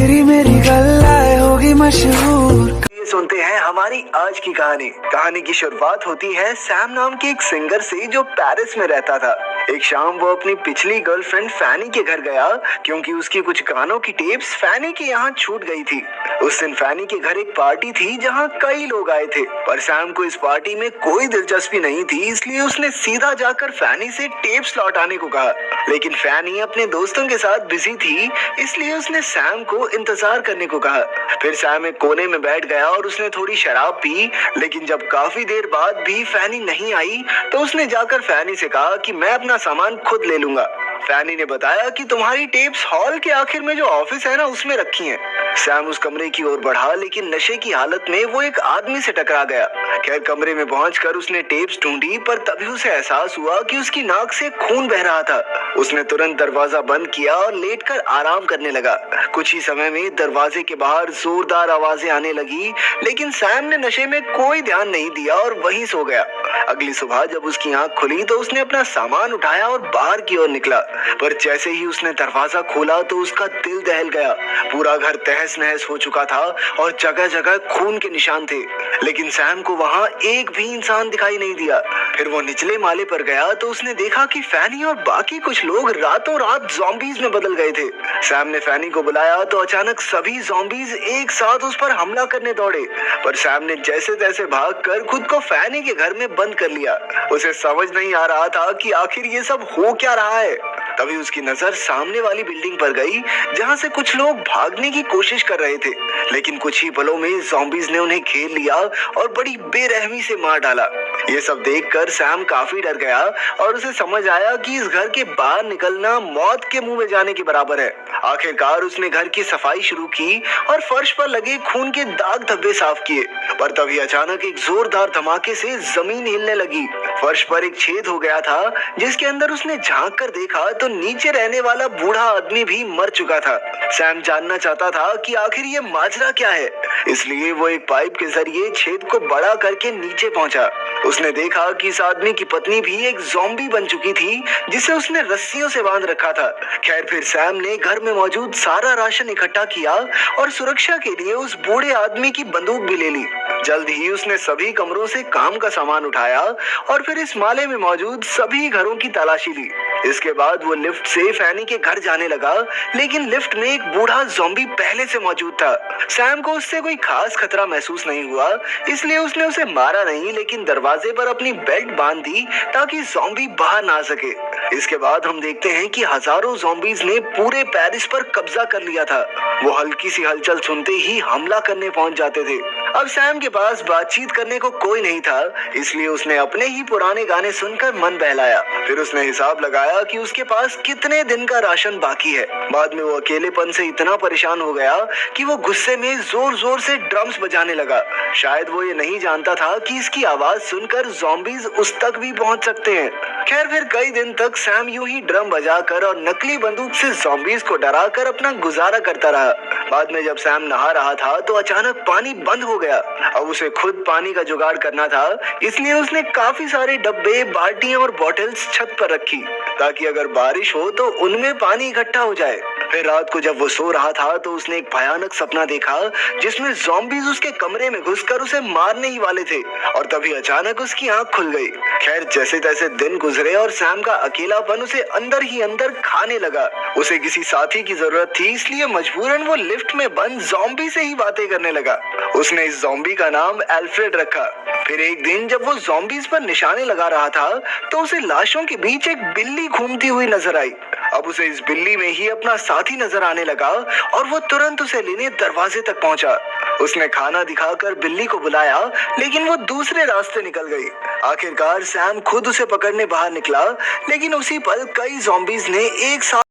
तेरी मेरी गल्लाए होगी मशहूर। ये सुनते हैं हमारी आज की कहानी की शुरुआत होती है सैम नाम के एक सिंगर से जो पेरिस में रहता था। एक शाम वो अपनी पिछली गर्लफ्रेंड फैनी के घर गया क्योंकि उसकी कुछ गानों की टेप्स फैनी के यहाँ छूट गई थी। उस दिन फैनी के घर एक पार्टी थी जहाँ कई लोग आए थे, पर सैम को इस पार्टी में कोई दिलचस्पी नहीं थी, इसलिए उसने सीधा जाकर फैनी से टेप्स लौटाने को कहा। लेकिन फैनी अपने दोस्तों के साथ बिजी थी, इसलिए उसने सैम को इंतजार करने को कहा। फिर सैम एक कोने में बैठ गया और उसने थोड़ी शराब पी, लेकिन जब काफी देर बाद भी फैनी नहीं आई तो उसने जाकर फैनी से कहा कि मैं अपना सामान खुद ले लूंगा। फैनी ने बताया कि तुम्हारी टेप्स हॉल के आखिर में जो ऑफिस है ना, उसमें रखी हैं। सैम उस कमरे की ओर बढ़ा, लेकिन नशे की हालत में वो एक आदमी से टकरा गया। खैर कमरे में पहुंचकर उसने टेप्स ढूंढी, पर तभी उसे एहसास हुआ कि उसकी नाक से खून बह रहा था। उसने तुरंत दरवाजा बंद किया और लेटकर आराम करने लगा। कुछ ही समय में दरवाजे के बाहर जोरदार आवाजें आने लगी, लेकिन सैम ने नशे में कोई ध्यान नहीं दिया और वहीं सो गया। अगली सुबह जब उसकी आंख खुली तो उसने अपना सामान उठाया और बाहर की ओर निकला, पर जैसे ही उसने दरवाजा खोला तो उसका दिल दहल गया। पूरा घर तहस नहस हो चुका था और जगह जगह खून के निशान थे, लेकिन सैम को वहां एक भी इंसान दिखाई नहीं दिया। फिर वो निचले माले पर गया तो उसने देखा कि फैनी और बाकी कुछ लोग रातों रात ज़ॉम्बीज़ में बदल गए थे। सैम ने फैनी को बुलाया तो अचानक सभी ज़ॉम्बीज़ एक साथ उस पर हमला करने दौड़े, पर सैम ने जैसे तैसे भागकर खुद को फैनी के घर में बंद कर लिया। उसे समझ नहीं आ रहा था कि आखिर ये सब हो क्या रहा है। तभी उसकी नजर सामने वाली बिल्डिंग पर गई जहां से कुछ लोग भागने की कोशिश कर रहे थे, लेकिन कुछ ही पलों में ज़ॉम्बीज़ ने उन्हें घेर लिया और बड़ी बेरहमी से मार डाला। ये सब देखकर सैम काफी डर गया और उसे समझ आया कि इस घर के बाहर निकलना मौत के मुंह में जाने के बराबर है। आखिरकार उसने घर की सफाई शुरू की और फर्श पर लगे खून के दाग धब्बे साफ किए, पर तभी अचानक एक जोरदार धमाके से जमीन हिलने लगी। फर्श पर एक छेद हो गया था, जिसके अंदर उसने झांक कर देखा तो नीचे रहने वाला बूढ़ा आदमी भी मर चुका था। सैम जानना चाहता था कि आखिर ये माजरा क्या है, इसलिए वो एक पाइप के जरिए छेद को बड़ा करके नीचे पहुंचा। उसने देखा कि इस आदमी की पत्नी भी एक ज़ॉम्बी बन चुकी थी, जिसे उसने रस्सियों से बांध रखा था। खैर फिर सैम ने घर में मौजूद सारा राशन इकट्ठा किया और सुरक्षा के लिए उस बूढ़े आदमी की बंदूक भी ले ली। जल्द ही उसने सभी कमरों से काम का सामान उठाया और फिर इस माले में मौजूद सभी घरों की तलाशी ली। इसके बाद वो लिफ्ट से फैनी के घर जाने लगा, लेकिन लिफ्ट में एक बूढ़ा ज़ॉम्बी पहले से मौजूद था। सैम को उससे कोई खास खतरा महसूस नहीं हुआ, इसलिए उसने उसे मारा नहीं, लेकिन दरवाजे पर अपनी बेल्ट बांध दी ताकि ज़ॉम्बी बाहर ना आ सके। इसके बाद हम देखते हैं कि हजारों ज़ॉम्बीज़ ने पूरे पेरिस पर कब्जा कर लिया था। वो हल्की सी हलचल सुनते ही हमला करने पहुंच जाते थे। अब सैम के पास बातचीत करने को कोई नहीं था, इसलिए उसने अपने ही पुराने गाने सुनकर मन बहलाया। फिर उसने हिसाब लगाया कि उसके पास कितने दिन का राशन बाकी है। बाद में वो अकेलेपन से इतना परेशान हो गया कि वो गुस्से में जोर जोर से ड्रम्स बजाने लगा। शायद वो ये नहीं जानता था कि इसकी आवाज सुनकर ज़ॉम्बीज़ उस तक भी पहुंच सकते हैं। खैर फिर कई दिन तक सैम यूं ही ड्रम बजाकर और नकली बंदूक से ज़ॉम्बीज़ को डराकर अपना गुजारा करता रहा। बाद में जब सैम नहा रहा था तो अचानक पानी बंद हो गया। अब उसे खुद पानी का जुगाड़ करना था, इसलिए उसने काफी सारे डब्बे, बाल्टियां और बॉटल्स छत पर रखी ताकि अगर बारिश हो तो उनमें पानी इकट्ठा हो जाए। फिर रात को जब वो सो रहा था तो उसने एक भयानक सपना देखा जिसमें ज़ॉम्बीज़ उसके कमरे में घुसकर उसे मारने ही वाले थे, और तभी अचानक उसकी आंख खुल गई। खैर जैसे तैसे दिन गुजरे और सैम का अकेलापन उसे अंदर ही अंदर खाने लगा। उसे किसी साथी की जरूरत थी, इसलिए मजबूरन वो लिफ्ट में बंद ज़ॉम्बी से ही बातें करने लगा। उसने इस ज़ॉम्बी का नाम एल्फ्रेड रखा। फिर एक दिन जब वो ज़ॉम्बीज़ पर निशाने लगा रहा था तो उसे लाशों के बीच एक बिल्ली घूमती हुई नजर आई। अब उसे इस बिल्ली में ही अपना साथी नजर आने लगा और वो तुरंत उसे लेने दरवाजे तक पहुंचा। उसने खाना दिखाकर बिल्ली को बुलाया, लेकिन वो दूसरे रास्ते निकल गई। आखिरकार सैम खुद उसे पकड़ने बाहर निकला, लेकिन उसी पल कई ज़ॉम्बीज़ ने एक साथ